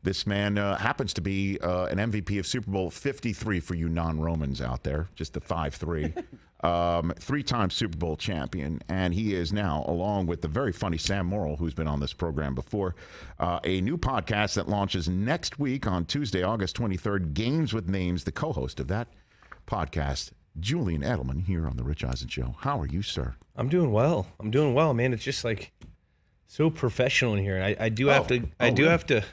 This man happens to be an MVP of Super Bowl 53 for you non-Romans out there, just the 5-3. Three-time Super Bowl champion, and he is now, along with the very funny Sam Morrill, who's been on this program before, a new podcast that launches next week on Tuesday, August 23rd, Games with Names, the co-host of that podcast, Julian Edelman, here on The Rich Eisen Show. How are you, sir? I'm doing well, man. It's just like so professional in here. I do have to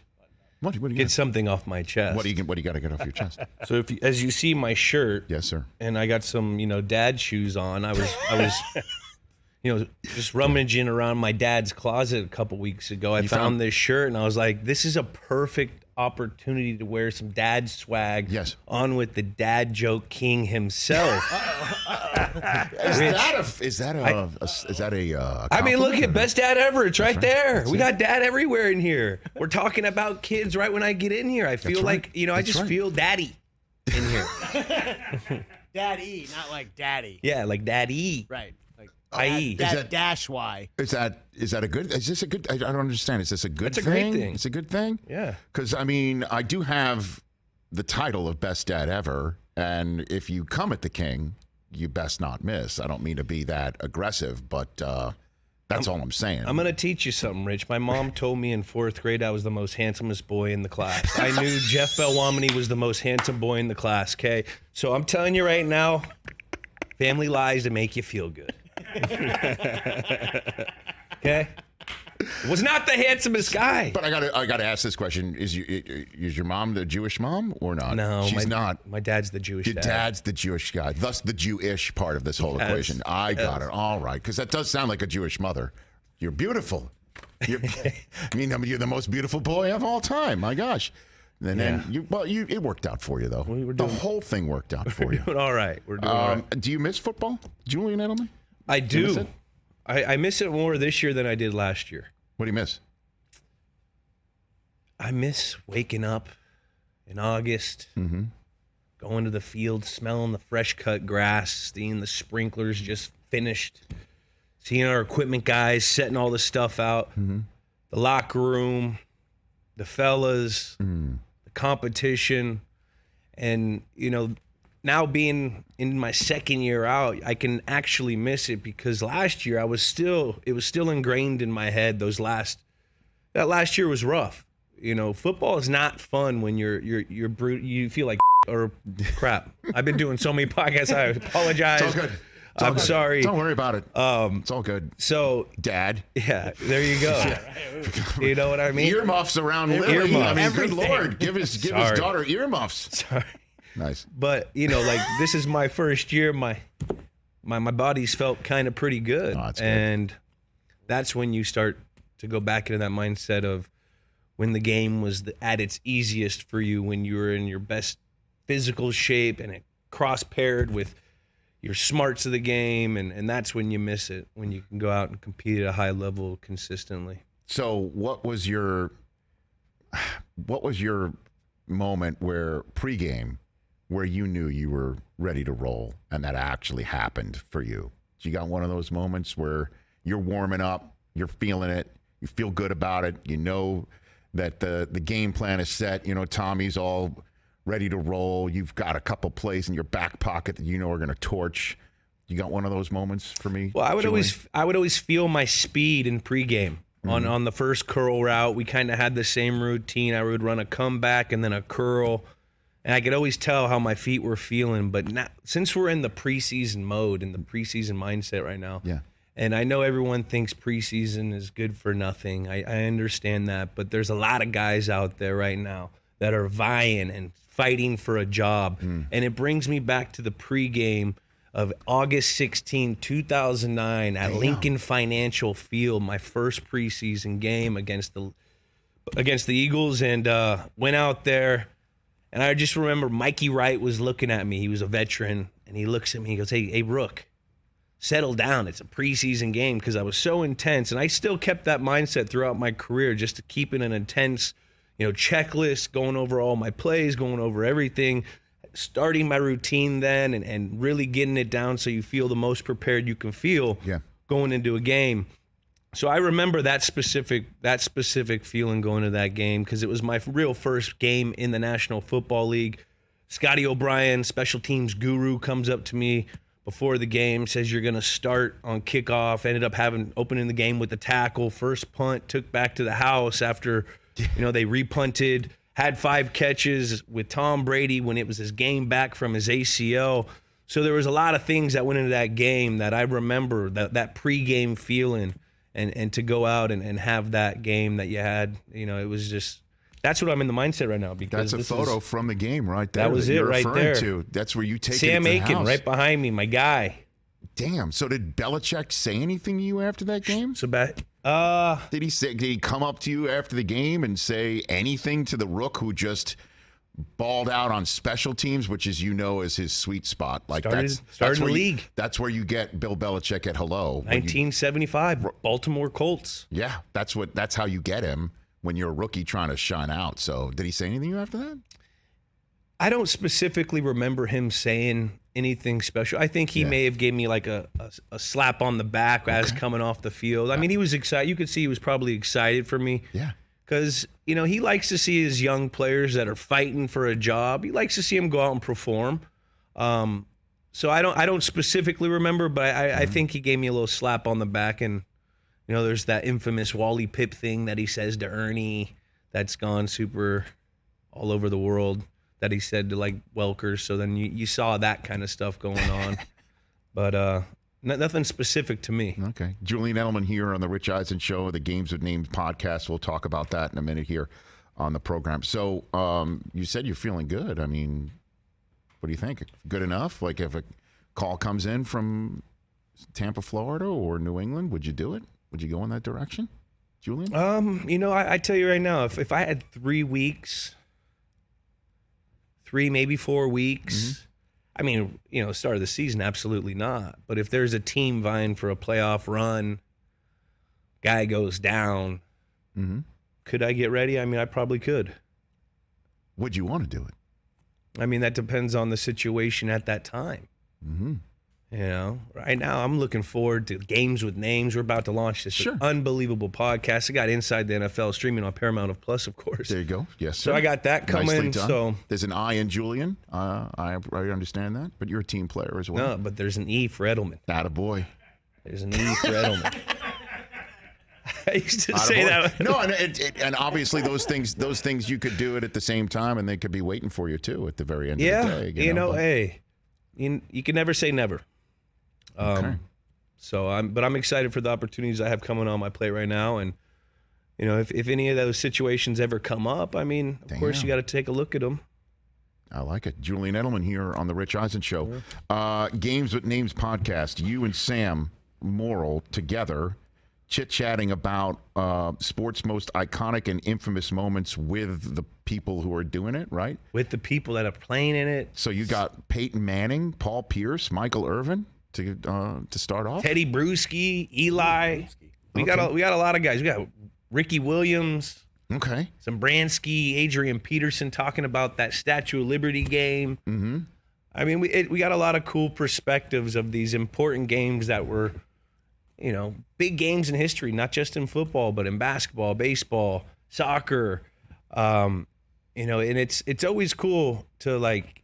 What do you get something off my chest. What do you got to get off your chest? So as you see my shirt, yes, sir, and I got some dad shoes on. I was just rummaging around my dad's closet a couple weeks ago. I found this shirt and I was like, this is a perfect opportunity to wear some dad swag. Yes. On with the dad joke king himself. Is that a I mean, look at best dad ever. It's right there. That's we it. got dad everywhere in here. We're talking about kids right when I get in here. I feel like, I just feel daddy in here. Daddy, not like daddy. Yeah, like daddy. Right. Like I.e. dash Y. Is that a good? Is this a good? I don't understand. Is this a good That's thing? a great thing. It's a good thing. Yeah. Because I mean, I do have the title of best dad ever, and if you come at the king, you best not miss. I don't mean to be that aggressive, but that's all I'm saying. I'm going to teach you something, Rich. My mom told me in 4th grade I was the most handsomest boy in the class. I knew Jeff Belwamini was the most handsome boy in the class, okay? So I'm telling you right now, family lies to make you feel good. Okay? Was not the handsomest guy. But I gotta ask this question: Is your mom the Jewish mom or not? No, she's not. My dad's the Jewish Your dad. dad's the Jewish guy, thus the Jewish part of this whole equation. I got it. All right, because that does sound like a Jewish mother. You're beautiful. You're the most beautiful boy of all time. My gosh. And then it worked out for you though. The whole thing worked out for you. Doing all right. We're doing all right. Do you miss football, Julian Edelman? I Do you miss do. it? I miss it more this year than I did last year. What do you miss? I miss waking up in August, going to the field, smelling the fresh cut grass, seeing the sprinklers just finished, seeing our equipment guys setting all the stuff out, the locker room, the fellas, the competition, and now being in my second year out, I can actually miss it because last year it was still ingrained in my head. That last year was rough. Football is not fun when you feel like or crap. I've been doing so many podcasts. I apologize. It's all good. I'm sorry. Don't worry about it. It's all good. So, Dad. Yeah, there you go. You know what I mean? Earmuffs around Lily. Earmuffs. I mean, Everything. good Lord, give his daughter earmuffs. Sorry. Nice. But this is my first year. My body's felt kind of pretty good, that's good. and that's when you start to go back into that mindset of when the game was at its easiest for you, when you were in your best physical shape, and it cross-paired with your smarts of the game, and that's when you miss it, when you can go out and compete at a high level consistently. So, what was your moment where pregame? Where you knew you were ready to roll and that actually happened for you? You got one of those moments where you're warming up, you're feeling it, you feel good about it, you know that the game plan is set, Tommy's all ready to roll, you've got a couple plays in your back pocket that are going to torch. You got one of those moments for me? Well, I would Julian? always feel my speed in pregame. On the first curl route, we kind of had the same routine. I would run a comeback and then a curl. And I could always tell how my feet were feeling. But now, since we're in the preseason mode, in the preseason mindset right now, and I know everyone thinks preseason is good for nothing. I understand that. But there's a lot of guys out there right now that are vying and fighting for a job. And it brings me back to the pregame of August 16, 2009 at Lincoln Financial Field, my first preseason game against the Eagles, and went out there. And I just remember Mikey Wright was looking at me. He was a veteran, and he looks at me. He goes, hey, Rook, settle down. It's a preseason game, because I was so intense. And I still kept that mindset throughout my career, just to keep it an intense, checklist, going over all my plays, going over everything, starting my routine then, and really getting it down so you feel the most prepared you can feel going into a game. So I remember that specific feeling going to that game because it was my real first game in the National Football League. Scotty O'Brien, special teams guru, comes up to me before the game, says you're going to start on kickoff. Ended up opening the game with the tackle. First punt, took back to the house after they repunted. Had 5 catches with Tom Brady when it was his game back from his ACL. So there was a lot of things that went into that game that I remember, that pregame feeling. And to go out and have that game that you had, it was just, that's what I'm in the mindset right now. Because that's a photo from the game right there. That was it right there. That's where you take Sam it to the Aiken house. right behind me, my guy. Damn. So did Belichick say anything to you after that game? Did he come up to you after the game and say anything to the Rook who just balled out on special teams, which is his sweet spot? Like started the league. That's where you get Bill Belichick at hello. 1975, Baltimore Colts. Yeah, that's how you get him when you're a rookie trying to shine out. So did he say anything to you after that? I don't specifically remember him saying anything special. I think he may have gave me like a slap on the back as coming off the field. I mean, he was excited. You could see he was probably excited for me. Yeah. Because, he likes to see his young players that are fighting for a job. He likes to see them go out and perform. So I don't specifically remember, but I think he gave me a little slap on the back. And, there's that infamous Wally Pipp thing that he says to Ernie that's gone super all over the world that he said to, like, Welker. So then you saw that kind of stuff going on. But nothing specific to me. Okay. Julian Edelman here on the Rich Eisen Show, the Games with Names podcast. We'll talk about that in a minute here on the program. So you said you're feeling good. I mean, what do you think? Good enough? Like if a call comes in from Tampa, Florida or New England, would you do it? Would you go in that direction, Julian? I tell you right now, if I had 3 weeks, maybe 4 weeks, I mean, start of the season, absolutely not. But if there's a team vying for a playoff run, guy goes down, could I get ready? I mean, I probably could. Would you want to do it? I mean, that depends on the situation at that time. Right now I'm looking forward to Games with Names. We're about to launch this unbelievable podcast. I got Inside the NFL streaming on Paramount Plus, of course. There you go. Yes, sir. So I got that coming. Nicely done. So there's an I in Julian. I understand that, but you're a team player as well. No, but there's an E for Edelman. Attaboy. There's an E for Edelman. I used to say that. No, and obviously those things you could do it at the same time, and they could be waiting for you too at the very end of the day. Hey, you can never say never. Okay. So I'm excited for the opportunities I have coming on my plate right now, and if any of those situations ever come up, I mean, of course you got to take a look at them. I like it. Julian Edelman here on the Rich Eisen Show. Games with Names podcast. You and Sam Morrill together chit-chatting about sports' most iconic and infamous moments with the people who are doing it, right? With the people that are playing in it. So you got Peyton Manning, Paul Pierce, Michael Irvin to start off. Teddy Bruschi, Eli. We got a lot of guys. We got Ricky Williams. Okay. Zambransky, Adrian Peterson talking about that Statue of Liberty game. Mm-hmm. I mean, we got a lot of cool perspectives of these important games that were, big games in history, not just in football, but in basketball, baseball, soccer. And it's always cool to like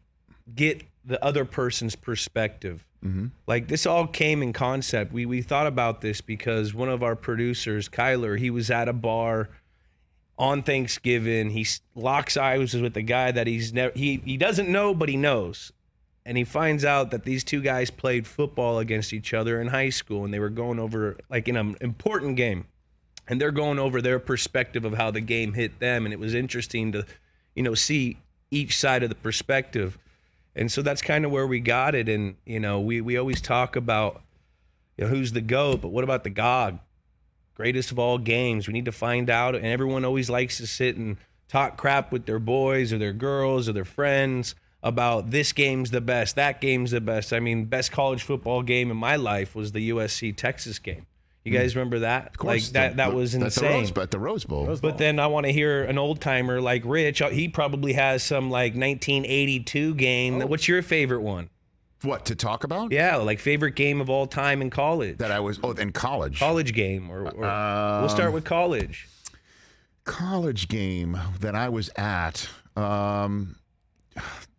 get the other person's perspective. Mm-hmm. Like this all came in concept. We thought about this because one of our producers, Kyler, he was at a bar on Thanksgiving. He locks eyes with the guy that he doesn't know, but he knows. And he finds out that these two guys played football against each other in high school, and they were going over, like in an important game, and they're going over their perspective of how the game hit them. And it was interesting to, see each side of the perspective. And so that's kind of where we got it. And, we always talk about, who's the GOAT, but what about the GOG? Greatest of all games. We need to find out. And everyone always likes to sit and talk crap with their boys or their girls or their friends about this game's the best, that game's the best. I mean, best college football game in my life was the USC-Texas game. You guys remember that? Of course. Like that was insane. At the Rose Bowl. But then I want to hear an old timer like Rich. He probably has some like 1982 game. What's your favorite one? What, to talk about? Yeah, like favorite game of all time in college. That I was, in college. College game, or we'll start with college. College game that I was at.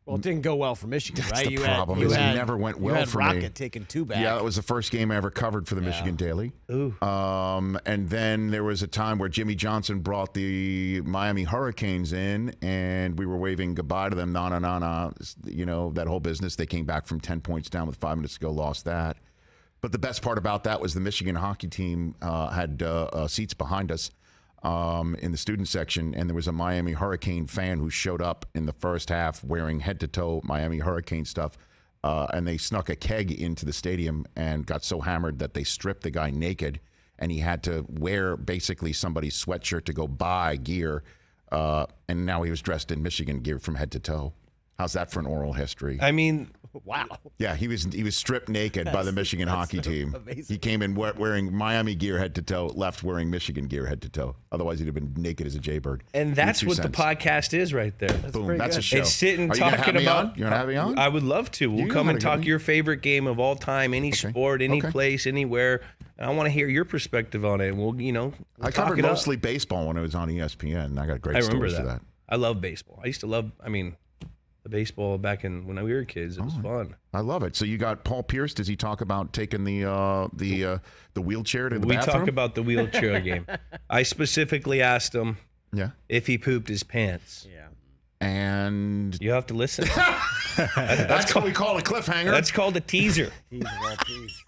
Well, it didn't go well for Michigan, That's right? the problem. It never went well for Rocket me. taking 2 back. Yeah, that was the first game I ever covered for the Michigan Daily. Ooh. And then there was a time where Jimmy Johnson brought the Miami Hurricanes in, and we were waving goodbye to them. Na. You know, that whole business. They came back from 10 points down with 5 minutes to go, lost that. But the best part about that was the Michigan hockey team had seats behind us in the student section, and there was a Miami Hurricane fan who showed up in the first half wearing head-to-toe Miami Hurricane stuff, and they snuck a keg into the stadium and got so hammered that they stripped the guy naked, and he had to wear basically somebody's sweatshirt to go buy gear, and now he was dressed in Michigan gear from head to toe. How's that for an oral history? I mean, Wow. Yeah, he was stripped naked by the Michigan hockey team. amazing. He came in wearing Miami gear head to toe, left wearing Michigan gear head to toe. Otherwise, he'd have been naked as a jaybird. and that's what the podcast is right there. Boom, that's a show. It's sitting Are you gonna talking have me about. on? You're gonna have me on? I would love to. We'll You come know and how to talk get me. your favorite game of all time, any sport, any place, anywhere. And I want to hear your perspective on it. And we'll I talk covered it up. mostly baseball when it was on ESPN. And I got great I remember stories that. for that. I love baseball. I used to love. The baseball back when we were kids. It was fun. I love it. So you got Paul Pierce. Does he talk about taking the wheelchair to the We bathroom? talk about the wheelchair game. I specifically asked him Yeah. if he pooped his pants. Yeah. And You have to listen. that's what we call a cliffhanger. That's called a teaser. He's of all peas.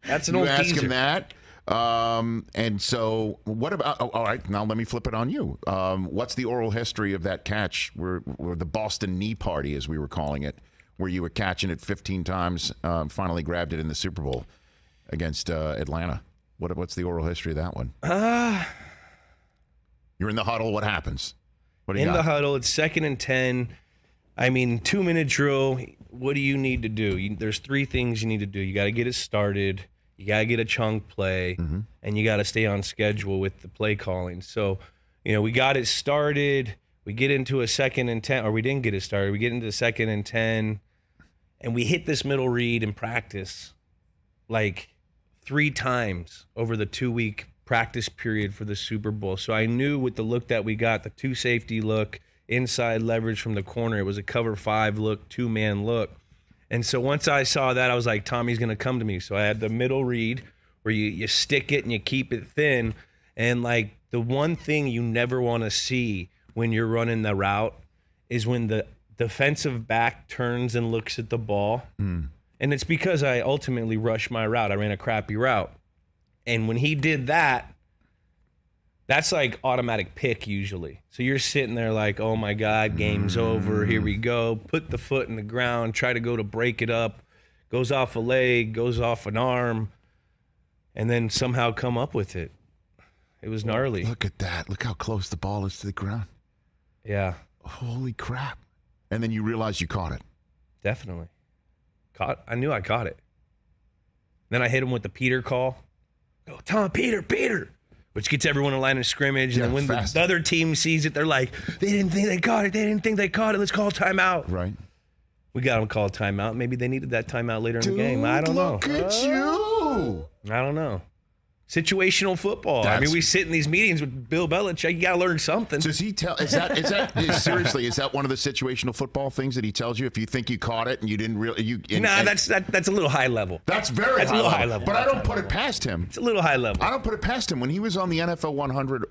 That's an You old ask teaser. him that. And so what about, all right, now let me flip it on you. What's the oral history of that catch where the Boston knee party, as we were calling it, where you were catching it 15 times, finally grabbed it in the Super Bowl against Atlanta? What's the oral history of that one? You're in the huddle. What happens? What do you In got? the huddle, it's 2nd and 10. 2-minute drill. What do you need to do? There's 3 things you need to do. You got to get it started. You got to get a chunk play, and you got to stay on schedule with the play calling. So, we got it started. We get into a 2nd and 10, or we didn't get it started. We get into 2nd and 10, and we hit this middle read in practice like 3 times over the 2-week practice period for the Super Bowl. So I knew with the look that we got, the 2 safety look, inside leverage from the corner, it was a cover 5 look, 2-man look. And so once I saw that, I was like, Tommy's going to come to me. So I had the middle read where you stick it and you keep it thin. And like the one thing you never want to see when you're running the route is when the defensive back turns and looks at the ball. And it's because I ultimately rushed my route. I ran a crappy route. And when he did that, that's like automatic pick usually. So you're sitting there like, oh my God, game's over. Here we go. Put the foot in the ground, try to go to break it up. Goes off a leg, goes off an arm, and then somehow come up with it. It was gnarly. Look at that. Look how close the ball is to the ground. Yeah, Holy crap. And then you realize you caught it. definitely. I knew I caught it. Then I hit him with the Peter call. Go, Tom, Peter. Which gets everyone in line of scrimmage. Yeah, And then when fast. the other team sees it, they're like, they didn't think they caught it. Let's call timeout. Right. We got them called timeout. Maybe they needed that timeout later in the game. I don't know. Look at you. I don't know. Situational football. That's- We sit in these meetings with Bill Belichick. You got to learn something. Does he tell? Seriously? Is that one of the situational football things that he tells you? If you think you caught it and you didn't really, That's a little high level. that's a little high level. But I don't put it past him. It's a little high level. I don't put it past him. When he was on the NFL 100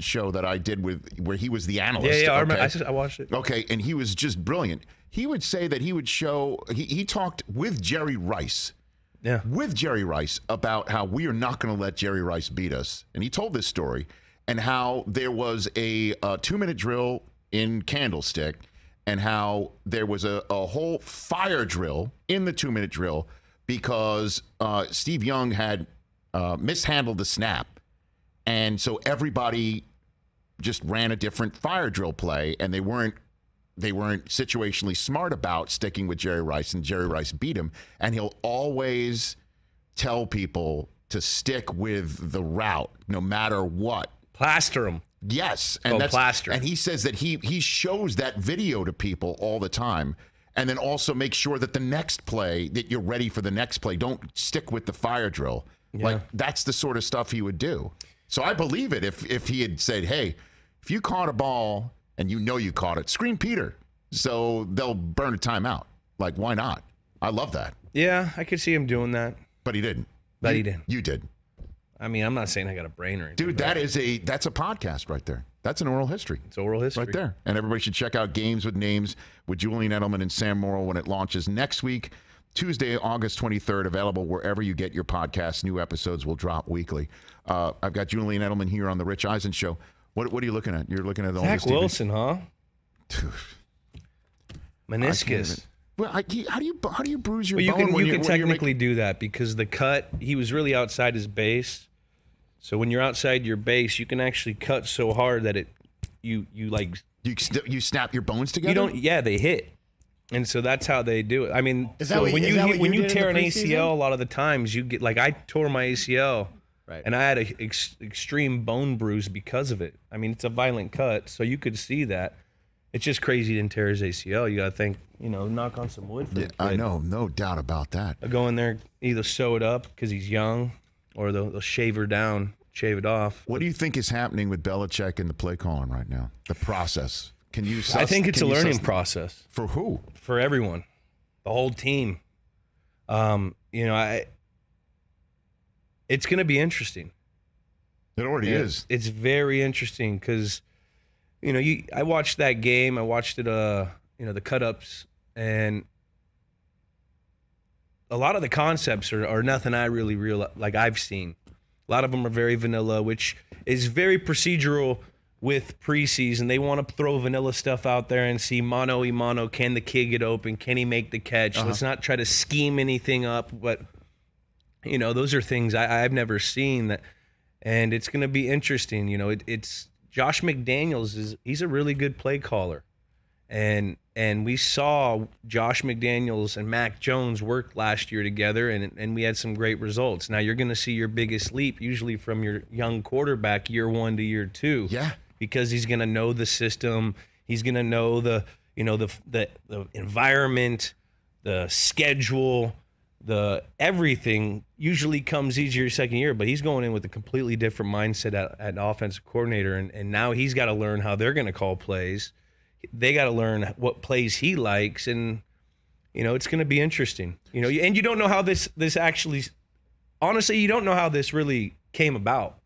show that I did where he was the analyst. Yeah. I okay? remember. I watched it. Okay, and he was just brilliant. He would say that he would show. He talked with Jerry Rice. Yeah. With Jerry Rice about how we are not going to let Jerry Rice beat us. And he told this story and how there was a 2-minute drill in Candlestick and how there was a whole fire drill in the 2-minute drill because Steve Young had mishandled the snap. And so everybody just ran a different fire drill play, and they weren't situationally smart about sticking with Jerry Rice, and Jerry Rice beat him. And he'll always tell people to stick with the route no matter what. Plaster them. Yes. Oh, plaster. And he says that he shows that video to people all the time. And then also make sure that the next play, that you're ready for the next play. Don't stick with the fire drill. Yeah. Like, that's the sort of stuff he would do. So I believe it if he had said, hey, if you caught a ball and you know you caught it, scream Peter. So they'll burn a timeout. Like, why not? I love that. Yeah, I could see him doing that. But he didn't. But he didn't. You did. I mean, I'm not saying I got a brain or anything. Dude, that's a podcast right there. That's an oral history. It's oral history. Right there. And everybody should check out Games with Names with Julian Edelman and Sam Morrill when it launches next week, Tuesday, August 23rd, available wherever you get your podcasts. New episodes will drop weekly. I've got Julian Edelman here on the Rich Eisen Show. What are you looking at? You're looking at all Zach this TV? Wilson, huh? Meniscus. Well, how do you bruise your Well, bone? you can technically do that because the cut, he was really outside his base. So when you're outside your base, you can actually cut so hard that you snap your bones together. They hit, and so that's how they do it. I mean, when you tear an ACL, a lot of the times you get, like, I tore my ACL, right, and I had an extreme bone bruise because of it. I mean, it's a violent cut, so you could see that. It's just crazy he didn't tear his ACL. You got to think, knock on some wood for the kid. I know, no doubt about that. They'll go in there, either sew it up because he's young, or they'll shave her down, shave it off. What do you think is happening with Belichick and the play calling right now? The process. I think it's a learning process. For who? For everyone. The whole team. It's going to be interesting. It already is. It's very interesting because, I watched that game. I watched it, the cut-ups, and a lot of the concepts are nothing I really I've seen. A lot of them are very vanilla, which is very procedural with preseason. They want to throw vanilla stuff out there and see mano a mano. Can the kid get open? Can he make the catch? Let's not try to scheme anything up. But, those are things I've never seen. And it's going to be interesting. It's Josh McDaniels he's a really good play caller. And we saw Josh McDaniels and Mac Jones work last year together, and we had some great results. Now you're going to see your biggest leap usually from your young quarterback year 1 to year 2. Yeah, because he's going to know the system. He's going to know the environment, the schedule, the everything. Usually comes easier second year, but he's going in with a completely different mindset at offensive coordinator, and now he's got to learn how they're going to call plays. They got to learn what plays he likes, and it's going to be interesting. And you don't know how this actually. Honestly, you don't know how this really came about.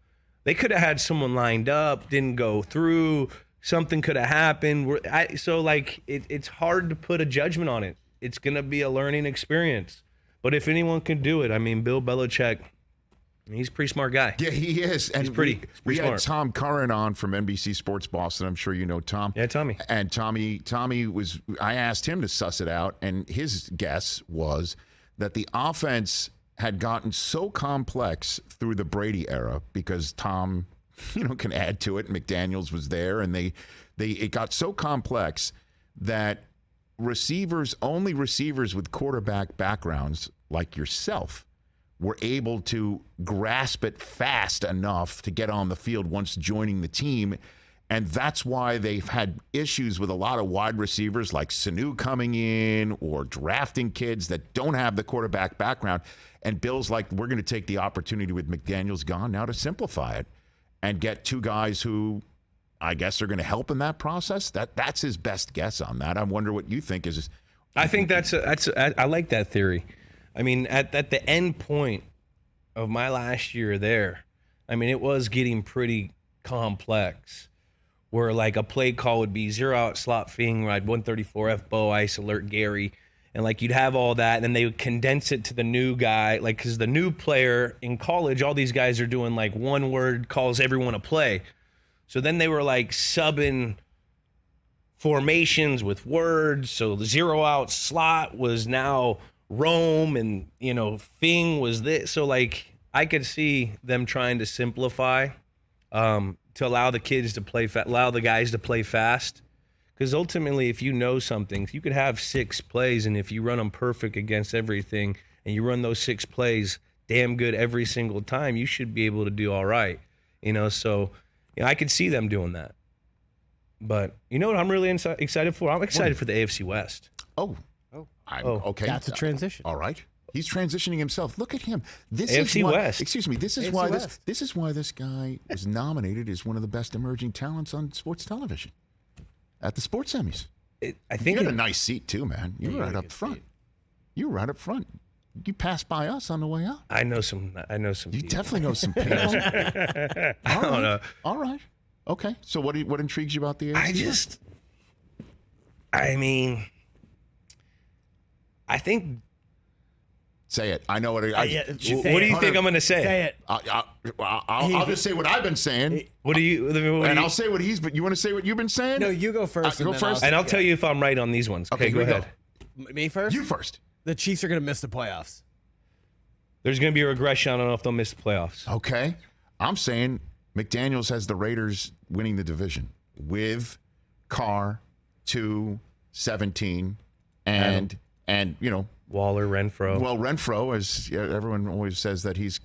They could have had someone lined up, didn't go through. Something could have happened. It's hard to put a judgment on it. It's going to be a learning experience. But if anyone can do it, I mean, Bill Belichick. He's a pretty smart guy. Yeah, he is. And he's pretty we smart. had Tom Curran on from NBC Sports Boston. I'm sure you know Tom. Yeah, Tommy. And Tommy was, I asked him to suss it out, and his guess was that the offense had gotten so complex through the Brady era because Tom, can add to it. McDaniels was there, and it got so complex that only receivers with quarterback backgrounds like yourself were able to grasp it fast enough to get on the field once joining the team. And that's why they've had issues with a lot of wide receivers like Sanu coming in or drafting kids that don't have the quarterback background. And Bill's like, we're going to take the opportunity with McDaniels gone now to simplify it and get two guys who I guess are going to help in that process. That's his best guess on that. I wonder what you think is. I think I like that theory. I mean, at the end point of my last year there, I mean, it was getting pretty complex where like a play call would be 0 out slot Fing, ride 134 F bow ice alert Gary. And like you'd have all that and then they would condense it to the new guy. Like, cause the new player in college, all these guys are doing like one word calls everyone a play. So then they were like subbing formations with words. So the 0 out slot was now Rome and, Fing was this. So, like, I could see them trying to simplify to allow the kids to play allow the guys to play fast. Because ultimately, if you know something, you could have 6 plays, and if you run them perfect against everything and you run those 6 plays damn good every single time, you should be able to do all right. So I could see them doing that. But you know what I'm really excited for? I'm excited for the AFC West. Oh, Okay. That's a transition. All right. He's transitioning himself. Look at him. This AFC is why, West. Excuse me. This is AFC why West. this is why this guy was nominated as one of the best emerging talents on sports television at the sports Emmys. I think You had a nice seat too, man. You were you right had a up good front. seat. You were right up front. You passed by us on the way out. I know some. You people. definitely know some people. I don't know. All right. Okay. So what intrigues you about the AFC? I think. Say it. I know what. What do you think I'm going to say? Say it. I'll just say what I've been saying, I'll say what he's. But you want to say what you've been saying? No, you go first. Go and then first. And I'll tell you if I'm right on these ones. Okay, here go we ahead. Me first? You first. The Chiefs are going to miss the playoffs. There's going to be a regression. I don't know if they'll miss the playoffs. Okay. I'm saying McDaniels has the Raiders winning the division with Carr 2-17 and Waller, Renfro. well, Renfro, as everyone always says that he's,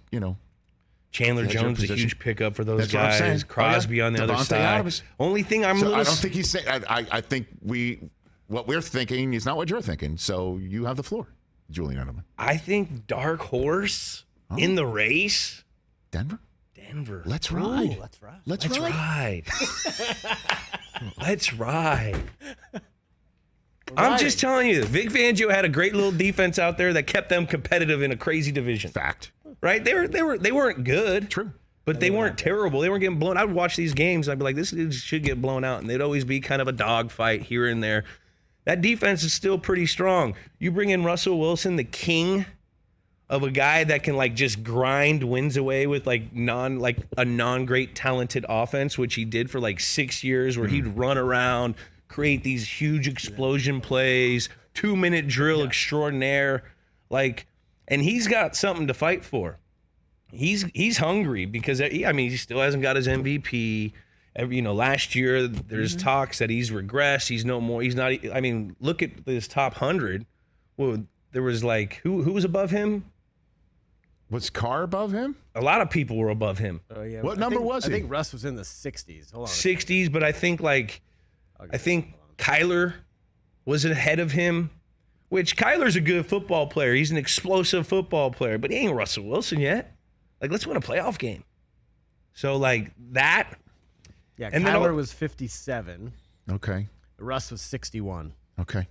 Chandler That's your Jones, a position. huge pickup for those That's what I'm guys. saying. Crosby on the other Devontae side. Adams. Only thing I'm a So little. I don't think he's saying. I think what we're thinking is not what you're thinking. So you have the floor, Julian Edelman. I think dark horse in the race. Denver. Let's ride. That's right. Let's Let's ride. ride. Let's ride. I'm just telling you, Vic Fangio had a great little defense out there that kept them competitive in a crazy division. Fact. Right? They weren't good. True. But they weren't terrible. They weren't getting blown. I would watch these games and I'd be like, this should get blown out. And they'd always be kind of a dogfight here and there. That defense is still pretty strong. You bring in Russell Wilson, the king of a guy that can just grind wins away with a non-great talented offense, which he did for 6 years, where he'd run around, create these huge explosion plays, 2-minute drill extraordinaire, and he's got something to fight for. He's hungry because he still hasn't got his MVP. Last year there's talks that he's regressed. He's no more. He's not. Look at this top 100. Well, there was who was above him? Was Carr above him? A lot of people were above him. Oh, yeah. What number was he? I think Russ was in the 60s. Hold on. 60s, but I think Kyler was ahead of him. Which Kyler's a good football player. He's an explosive football player, but he ain't Russell Wilson yet. Let's win a playoff game. So that. Yeah, and Kyler was 57. Okay. Russ was 61. Okay.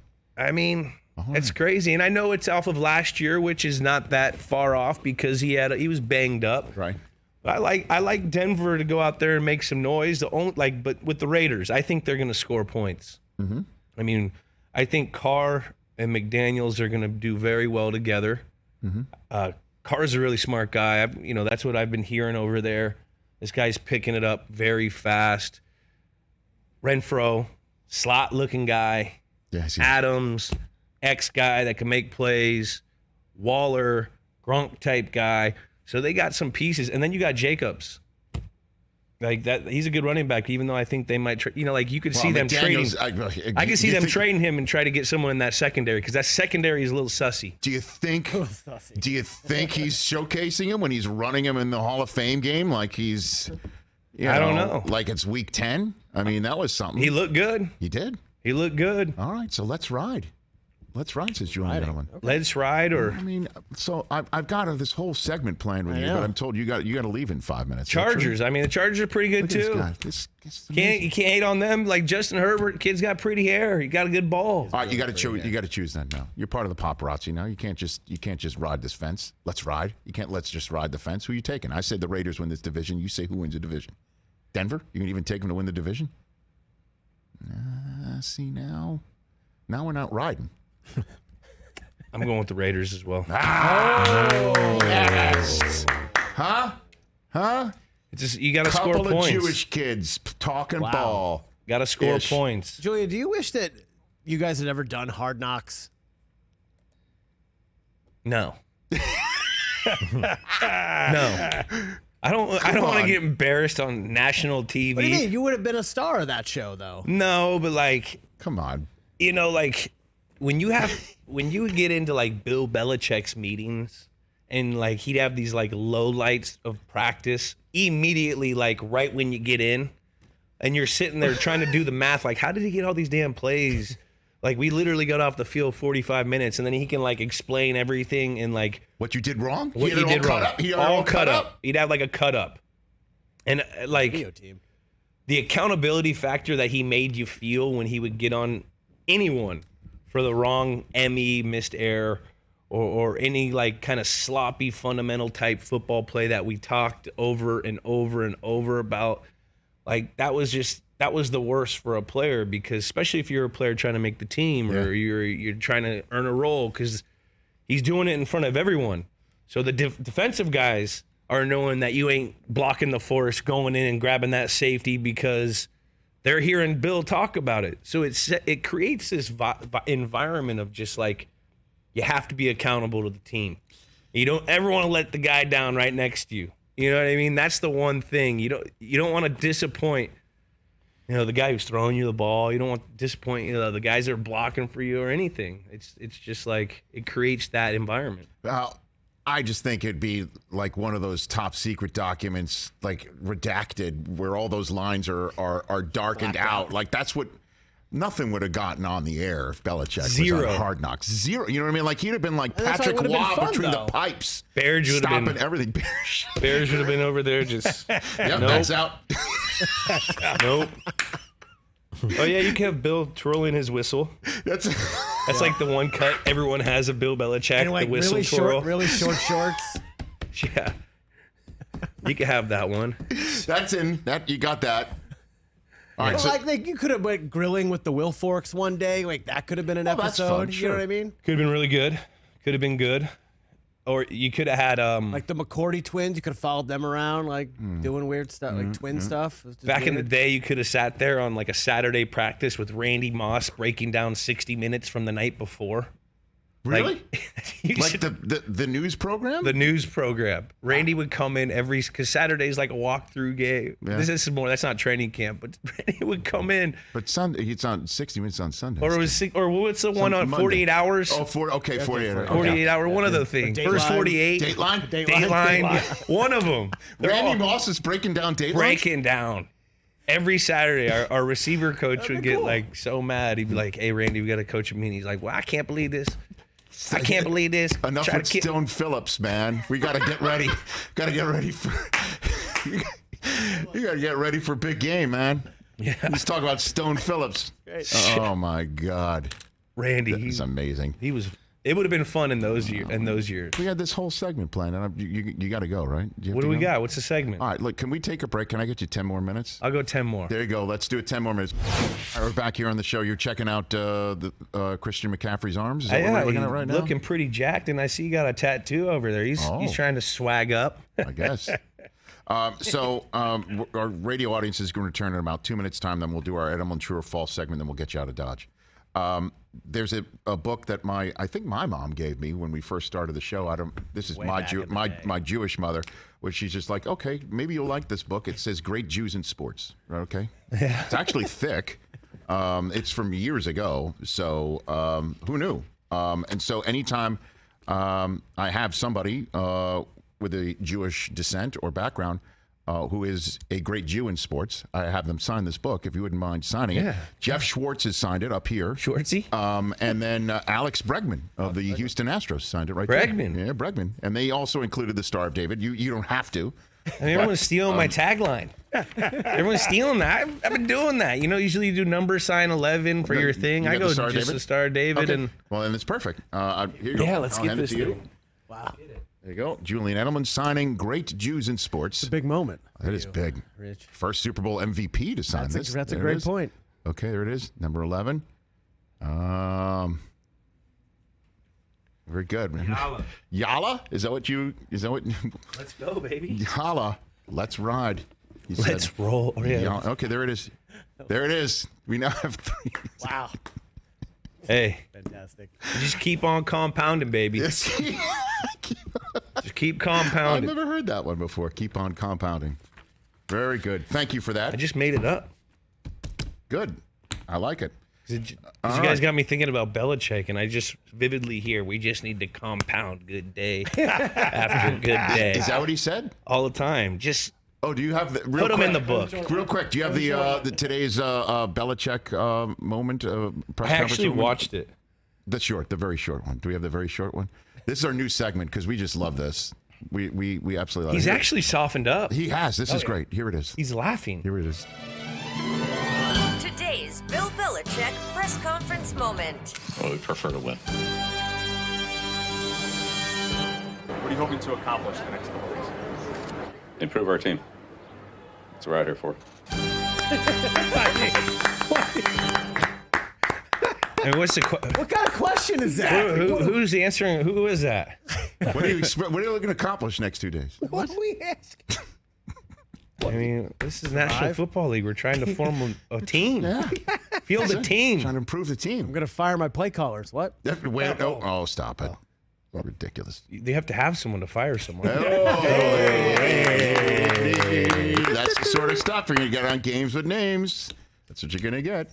It's crazy. And I know it's off of last year, which is not that far off because he was banged up. Right. But I like Denver to go out there and make some noise. But with the Raiders, I think they're going to score points. Mm-hmm. I think Carr and McDaniels are going to do very well together. Mm-hmm. Carr's a really smart guy. That's what I've been hearing over there. This guy's picking it up very fast. Renfro, slot-looking guy. Yes. Adams, ex-guy that can make plays. Waller, Gronk type guy. So they got some pieces. And then you got Jacobs. That he's a good running back, even though I think they might you could see them trading. I can see them trading him and try to get someone in that secondary because that secondary is a little sussy. Do you think he's showcasing him when he's running him in the Hall of Fame game like he's I don't know. Like it's week 10? That was something. He looked good. He did. He looked good. All right, so let's ride. Let's ride, says Julian Edelman. Okay. Let's ride, or so I've got this whole segment planned with you, but I'm told you got to leave in 5 minutes. Chargers. The Chargers are pretty good too. You can't hate on them. Like Justin Herbert, kid's got pretty hair. He got a good ball. All right, you got to choose. You got to choose then. Now you're part of the paparazzi. Now you can't just ride this fence. Let's ride. You can't. Let's just ride the fence. Who are you taking? I say the Raiders win this division. You say who wins the division? Denver. You can even take them to win the division. See now we're not riding. I'm going with the Raiders as well. Yes. Huh? It's just you got to score Couple of points. Jewish kids talking ball. Got to score Ish. points. Julia, do you wish that you guys had ever done Hard Knocks? No. No. I don't want to get embarrassed on national TV. What do you mean? You would have been a star of that show, though. No, but Come on. when you would get into Bill Belichick's meetings and he'd have these low lights of practice immediately right when you get in and you're sitting there trying to do the math how did he get all these damn plays Like, we literally got off the field 45 minutes, and then he can, like, explain everything and, like, What you did wrong? what he did wrong. He had it All cut up. He'd have, like, a cut up. And, like, Video team. the accountability factor that he made you feel when he would get on anyone for the wrong ME, missed error, or any, like, kind of sloppy, fundamental type football play that we talked over and over and over about, like, that was the worst for a player, because especially if you're a player trying to make the team or you're trying to earn a role, because he's doing it in front of everyone. So the defensive guys are knowing that you ain't blocking the force, going in and grabbing that safety because they're hearing Bill talk about it. So it creates this environment of just like, you have to be accountable to the team. You don't ever want to let the guy down right next to you. You know what I mean? That's the one thing. You don't want to disappoint, the guy who's throwing you the ball. You don't want to disappoint, the guys that are blocking for you or anything. It's just like, it creates that environment. I just think it'd be like one of those top secret documents, like redacted, where all those lines are darkened out. Like, that's what nothing would have gotten on the air if Belichick was on Hard Knocks. Zero. You know what I mean? Like, he'd have been like Patrick Waugh between the pipes. Bears would have been everything. Bears would have been over there just. Yep, that's out. Nope. Oh yeah, you can have Bill twirling his whistle. That's like the one cut everyone has of Bill Belichick, And like the whistle really twirl. really short shorts. Yeah, you can have that one. That's in. You got that. All right, Well, like you could have went grilling with the Wilforks one day. Like that could have been an that's episode. fun, You sure. know what I mean? Could have been really good. Could have been good. Or you could have had Like the McCourty twins, you could have followed them around, like doing weird stuff, like twin stuff. It was just back in the weird. day, you could have sat there on like a Saturday practice with Randy Moss breaking down 60 minutes from the night before. Really? You Like should- the news program? the news program. Randy would come in because Saturday's like a walkthrough game. Yeah. This is more. That's not training camp, but Randy would come in. But Sunday, it's on 60 Minutes on Sunday. Or what's the one on Monday. 48 hours? Oh, 48 hours. 48 hour. One of the things. Dateline. First 48. Dateline? Dateline. One of them. They're Randy all Moss is breaking down Dateline? breaking down. Every Saturday, our receiver coach would get like so mad. He'd be like, "Hey, Randy, we got to coach a meeting." He's like, "Well, I can't believe this. I can't believe this." Enough Try with to keep- Stone Phillips, man. We got to get ready. Got to get ready for... you got to get ready for big game, man. Yeah. Let's talk about Stone Phillips. Oh, my God. Randy, That's amazing. he was. It would have been fun in those years. We had this whole segment planned. And you got to go, right? What do we got? What's the segment? All right, look, can we take a break? Can I get you 10 more minutes? I'll go 10 more. There you go. Let's do it 10 more minutes. All right, we're back here on the show. You're checking out Christian McCaffrey's arms. Is that what we're looking at right now? Looking pretty jacked, and I see you got a tattoo over there. He's trying to swag up. I guess. Our radio audience is going to return in about 2 minutes' time. Then we'll do our Edelman True or False segment. Then we'll get you out of Dodge. There's a book that I think my mom gave me when we first started the show. This is my Jewish mother, where she's just like, okay, maybe you'll like this book. It says Great Jews in Sports. Okay, yeah. It's actually thick. It's from years ago, so who knew? And so anytime I have somebody with a Jewish descent or background who is a great Jew in sports, I have them sign this book, if you wouldn't mind signing it. Jeff Schwartz has signed it up here. Schwartzy? And then Alex Bregman of the Houston Astros signed it right Bregman? there. Yeah, Bregman. And they also included the Star of David. You don't have to. I mean, everyone's stealing my tagline. Everyone's stealing that. I've been doing that. Usually you do number sign 11 for your thing. You I got go the Star of just David? the Star of David. Okay. And Well, then it's perfect. Here you go. yeah, let's I'll get hand it this to you. thing. Wow, There you go. Julian Edelman signing Great Jews in Sports. big moment. That is big. Rich. First Super Bowl MVP to sign this. That's a There it great is. point. Okay, there it is. Number 11. Very good. Yalla. Yalla? Is that what? Let's go, baby. Yalla. Let's ride. He said. Let's roll. Oh, yeah. Yalla. Okay, there it is. There it is. We now have 3. Wow, Hey, fantastic. just keep on compounding, baby. Yes. Just keep I've compounding. never heard that one before. Keep on compounding. Very good. Thank you for I that. just made it up. Good. I like it. You All guys right. got me thinking about Belichick, and I just vividly hear we just need to compound good day after good day Is that what he said? all the time. Just Oh, do you have the Put them in the book. Real quick, do you have the today's Belichick moment? Press I actually conference watched it. The very short one. Do we have the very short one? This is our new segment because we just love this. We absolutely love it. He's actually softened up. He has. This is great. Here it is. He's laughing. Here it is. Today's Bill Belichick press conference moment. Well, we prefer to win. What are you hoping to accomplish the next couple of weeks? Improve our team. That's what we're out here for. And what's the What kind of question is that? who's answering? Who is that? What are you looking to accomplish next 2 days? What do we ask? I mean, this is National Football League. We're trying to form a team. Yeah. Field a team. Trying to improve the I'm team. gonna fire my play callers. What? Oh, stop it. Ridiculous. They have to have someone to fire someone. That's the sort of stuff you're going to get on Games with Names. That's what you're going to get.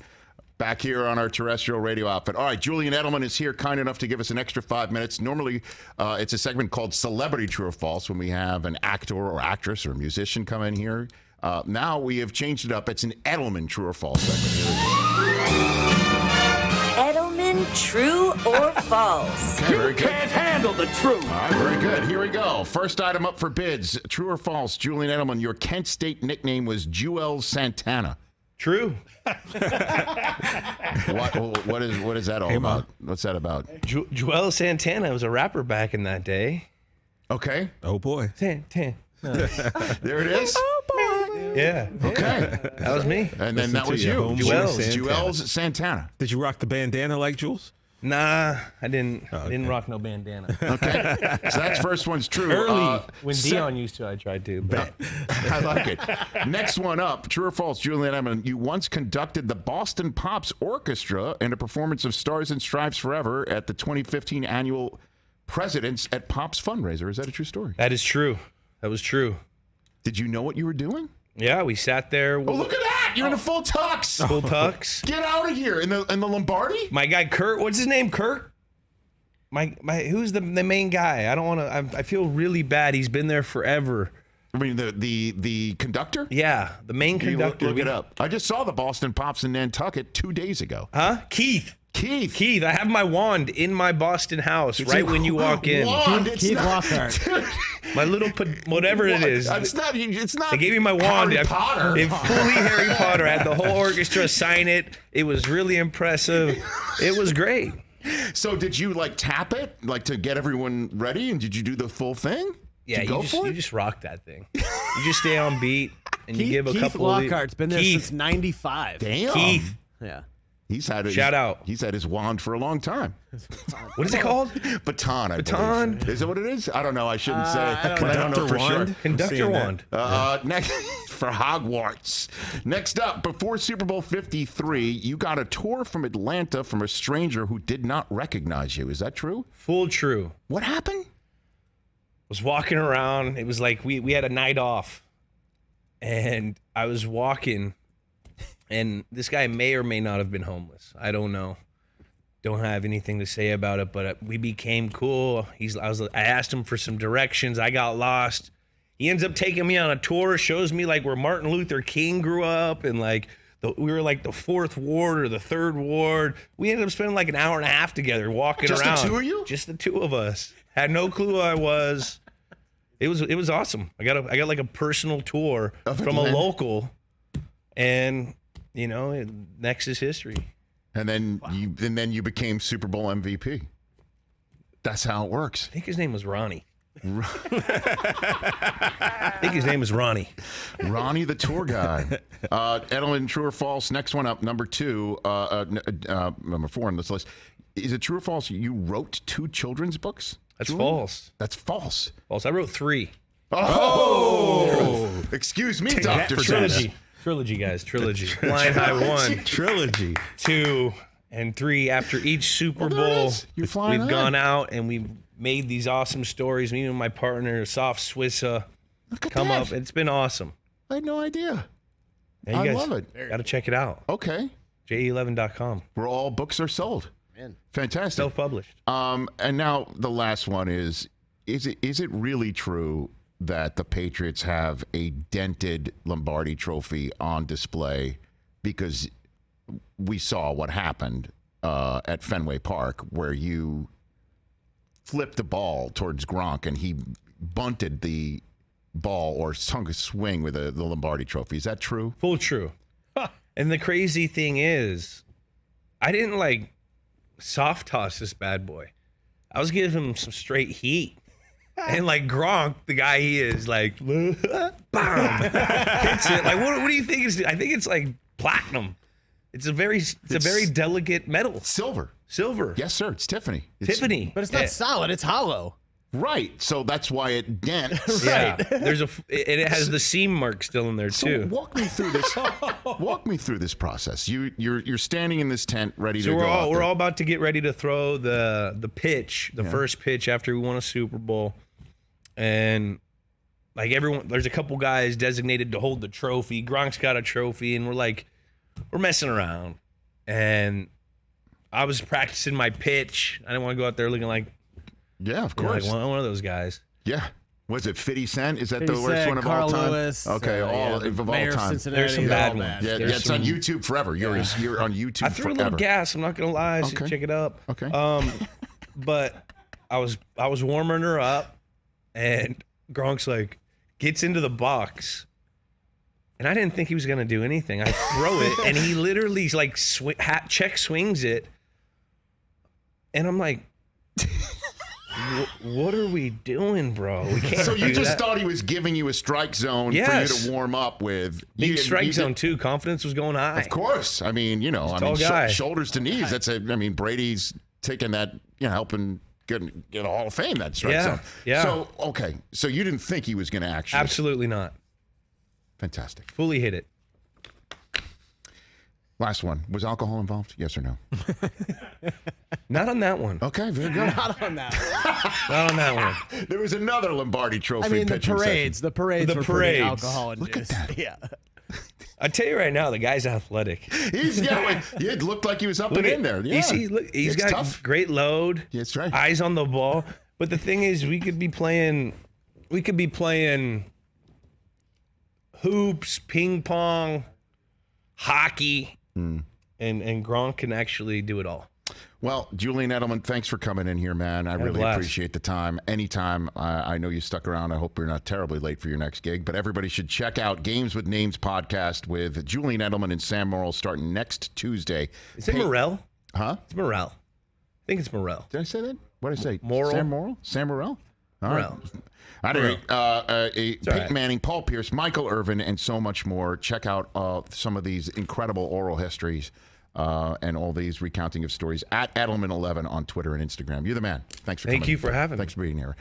Back here on our terrestrial radio outfit. All right, Julian Edelman is here, kind enough to give us an extra 5 minutes. Normally, it's a segment called Celebrity True or False when we have an actor or actress or musician come in here. Now we have changed it up. It's an Edelman True or False segment. Edelman True or False? Okay, very good. Can't handle the truth. All right, very good. Here we go. First item up for bids. True or false, Julian Edelman, your Kent State nickname was Jewel Santana. True. What is that all about? What's that about? Joel Santana was a rapper back in that day. Okay. Oh boy. Santana. There it is. Yeah. Okay. That was me. And then that was to you. you. Jewel's Santana. Did you rock the bandana like Jules? Nah, I didn't. I didn't rock no bandana. Okay. So that's first one's true. Early when Dion used to, I tried to. But I like it. Next one up. True or false, Julian Edelman, you once conducted the Boston Pops Orchestra in a performance of Stars and Stripes Forever at the 2015 annual Presidents at Pops fundraiser. Is that a true story? that is true. That was true. Did you know what you were doing? Yeah, we sat there. Oh, look at that! You're in a full tux. Full tux. Get out of here in the Lombardi. My guy Kurt, what's his name? Kurt. My who's the main guy? I don't want to. I feel really bad. He's been there forever. I mean the conductor. Yeah, the main You conductor. Look it up. I just saw the Boston Pops in Nantucket 2 days ago. Huh? Keith. I have my wand in my Boston house right when you walk in. Wand, Keith Lockhart. My little whatever it is. It's not. They gave me my wand. Harry Potter. It fully Harry Potter. I had the whole orchestra sign it. It was really impressive. It was great. So did you like tap it like to get everyone ready, and did you do the full thing? Yeah, Did you go for you it? just rock that thing. You just stay on beat and you give a Keith couple of Lockhart's been there since '95. Damn. Keith. Yeah. He's had Shout out. He's had his wand for a long time. What is it called? Baton. I Baton? believe. Is that what it is? I don't know. I shouldn't say. I don't but I don't know Conductor for sure. wand? Conductor Seeing that. wand. Next for Hogwarts. Next up, before Super Bowl 53, you got a tour from Atlanta from a stranger who did not recognize you. Is that true? Full true. What happened? Was walking around. It was like we had a night off. And I was walking. And this guy may or may not have been homeless. I don't know. Don't have anything to say about it, but we became cool. I asked him for some directions. I got lost. He ends up taking me on a tour, shows me like where Martin Luther King grew up, and like we were like the 4th ward or the 3rd ward. We ended up spending like an hour and a half together walking Just the around. two of you? Just the two of us. Had no clue who I was. It was awesome. I got like a personal tour Of from a Atlanta? local, and you know, next is history. And then you became Super Bowl MVP. That's how it works. I think his name was Ronnie. I think his name was Ronnie. Ronnie, the tour guide. Edelman, true or false? Next one up, number 2, number 4 on this list. Is it true or false? You wrote 2 children's books? That's Julian? false. That's false. False. I wrote 3. Oh! Excuse me, Dr. Trilogy, guys. Trilogy. Flying High 1, Trilogy. 2, and 3. After each Super Well, there it Bowl, is. You're flying we've high. gone out and we've made these awesome stories. Me and my partner, Soft Swissa, Look at come that. up. It's been awesome. I had no idea. Yeah, I you guys love it. Got to check it out. Okay. JE11.com. Where all books are sold. Man. Fantastic. Self-published. And now the last one is it really true that the Patriots have a dented Lombardi Trophy on display because we saw what happened at Fenway Park where you flipped the ball towards Gronk and he bunted the ball or sunk a swing with the Lombardi Trophy. Is that true? Full true. And the crazy thing is, I didn't like soft toss this bad boy. I was giving him some straight heat. And like Gronk, the guy he is, like, bam, hits it. Like, what do you think? I think it's like platinum. It's a very delicate metal. Silver. Yes, sir. It's Tiffany. Tiffany. But it's not solid. It's hollow. Right. So that's why it dents. Yeah. It has the seam mark still in there too. So walk me through this. Walk me through this process. You're standing in this tent ready to go. So we're all about to get ready to throw the pitch, first pitch after we won a Super Bowl, and like everyone, there's a couple guys designated to hold the trophy. Gronk's got a trophy, and we're messing around, and I was practicing my pitch. I didn't want to go out there looking like. Yeah, of course. Like one of those guys. Yeah. Was it 50 Cent? Is that 50 the worst Cent, one of Carl all time? Lewis, Okay, of all Mayor of time. Cincinnati, There's some bad ones. Yeah, There's it's on YouTube forever. You're on YouTube I threw forever. a little gas. I'm not gonna lie. So Okay. check it up. Okay. But I was warming her up, and Gronk's like gets into the box, and I didn't think he was gonna do anything. I throw it, and he literally like check swings it, and I'm like. What are we doing, bro? We can't. So you do just that. thought he was giving you a strike zone for you Yes. to warm up with. Big strike you zone too. Confidence was going high. Of course. I mean, tall guy. shoulders to knees. Brady's taking that, helping get a Hall of Fame, that strike zone. Yeah. So, okay. So you didn't think he was going to actually. Absolutely not. Fantastic. Fully hit it. Last one. Was alcohol involved? Yes or no? Not on that one. Okay, very good. Not on that. Not on that one. There was another Lombardi Trophy I mean, the pitching parades. session. The parades The were pretty parades. alcohol Look at induced. that. Yeah. I tell you right now, the guy's athletic. It looked like he was up Look and at, in there. Yeah. You see, look, he's It's got tough. great load. That's right. Eyes on the ball. But the thing is, we could be playing hoops, ping pong, hockey, and Gronk can actually do it all. Well, Julian Edelman, thanks for coming in here, man. I a really blast. appreciate the time. Anytime. I know you stuck around. I hope you're not terribly late for your next gig. But everybody should check out Games with Names podcast with Julian Edelman and Sam Morrill starting next Tuesday. Is it Morrell? Huh? It's Morrell. I think it's Morrell. Did I say that? What did I say? Morrill. Sam Morrill? Sam Morrell? All right. Morrell. Anyway, Peyton right. Manning, Paul Pierce, Michael Irvin, and so much more. Check out some of these incredible oral histories and all these recounting of stories at Edelman11 on Twitter and Instagram. You're the man. Thanks for coming. Thank you for having me. Thanks for being here.